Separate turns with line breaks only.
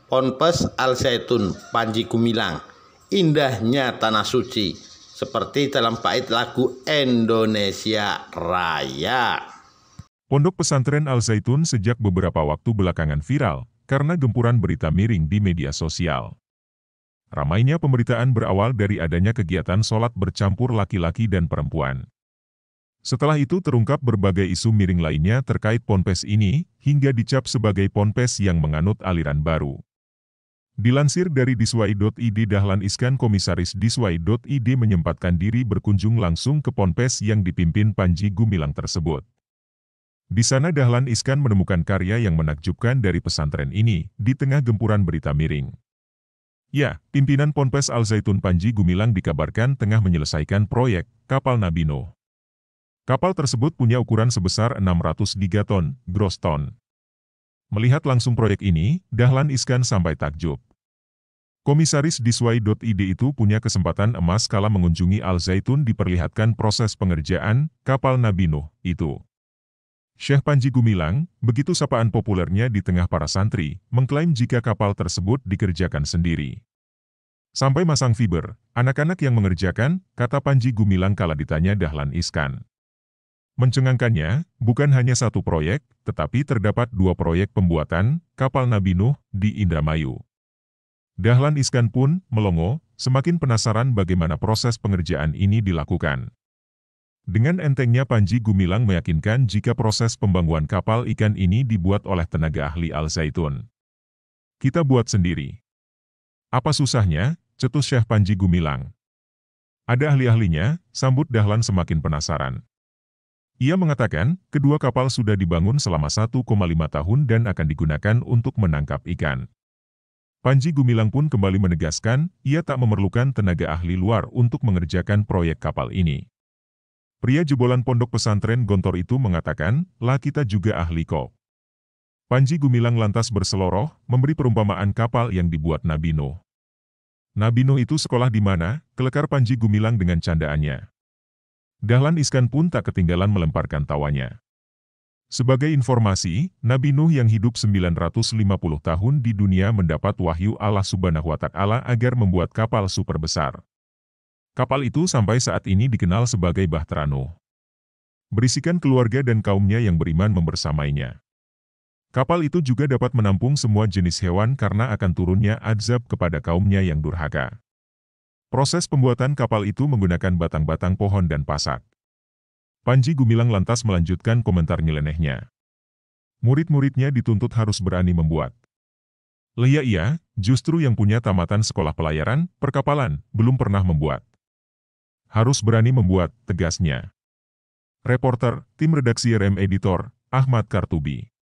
Ponpes Al Zaitun Panji Gumilang, indahnya tanah suci, seperti dalam bait lagu Indonesia Raya.
Pondok pesantren Al Zaitun sejak beberapa waktu belakangan viral karena gempuran berita miring di media sosial. Ramainya pemberitaan berawal dari adanya kegiatan sholat bercampur laki-laki dan perempuan. Setelah itu terungkap berbagai isu miring lainnya terkait ponpes ini, hingga dicap sebagai ponpes yang menganut aliran baru. Dilansir dari Diswai.id, Dahlan Iskan, komisaris Diswai.id, menyempatkan diri berkunjung langsung ke ponpes yang dipimpin Panji Gumilang tersebut. Di sana Dahlan Iskan menemukan karya yang menakjubkan dari pesantren ini, di tengah gempuran berita miring. Ya, pimpinan Ponpes Al Zaitun Panji Gumilang dikabarkan tengah menyelesaikan proyek kapal Nabi Nuh. Kapal tersebut punya ukuran sebesar 600 gigaton, gross ton. Melihat langsung proyek ini, Dahlan Iskan sampai takjub. Komisaris Diswai.id itu punya kesempatan emas kala mengunjungi Al Zaitun diperlihatkan proses pengerjaan kapal Nabi Nuh itu. Syekh Panji Gumilang, begitu sapaan populernya di tengah para santri, mengklaim jika kapal tersebut dikerjakan sendiri. Sampai masang fiber, anak-anak yang mengerjakan, kata Panji Gumilang kala ditanya Dahlan Iskan. Mencengangkannya, bukan hanya satu proyek, tetapi terdapat 2 proyek pembuatan kapal Nabi Nuh di Indramayu. Dahlan Iskan pun melongo, semakin penasaran bagaimana proses pengerjaan ini dilakukan. Dengan entengnya Panji Gumilang meyakinkan jika proses pembangunan kapal ikan ini dibuat oleh tenaga ahli Al Zaitun. Kita buat sendiri. Apa susahnya? Cetus Syekh Panji Gumilang. Ada ahli-ahlinya, sambut Dahlan semakin penasaran. Ia mengatakan, kedua kapal sudah dibangun selama 1,5 tahun dan akan digunakan untuk menangkap ikan. Panji Gumilang pun kembali menegaskan, ia tak memerlukan tenaga ahli luar untuk mengerjakan proyek kapal ini. Pria jebolan pondok pesantren Gontor itu mengatakan, lah kita juga ahli kok. Panji Gumilang lantas berseloroh, memberi perumpamaan kapal yang dibuat Nabi Nuh. Nabi Nuh itu sekolah di mana? Kelekar Panji Gumilang dengan candaannya. Dahlan Iskan pun tak ketinggalan melemparkan tawanya. Sebagai informasi, Nabi Nuh yang hidup 950 tahun di dunia mendapat wahyu Allah Subhanahu wa Ta'ala agar membuat kapal super besar. Kapal itu sampai saat ini dikenal sebagai Bahtera Nuh. Berisikan keluarga dan kaumnya yang beriman membersamainya. Kapal itu juga dapat menampung semua jenis hewan karena akan turunnya azab kepada kaumnya yang durhaka. Proses pembuatan kapal itu menggunakan batang-batang pohon dan pasak. Panji Gumilang lantas melanjutkan komentar nyelenehnya. Murid-muridnya dituntut harus berani membuat. Iya, justru yang punya tamatan sekolah pelayaran, perkapalan, belum pernah membuat. Harus berani membuat, tegasnya. Reporter, tim redaksi RM Editor, Ahmad Kartubi.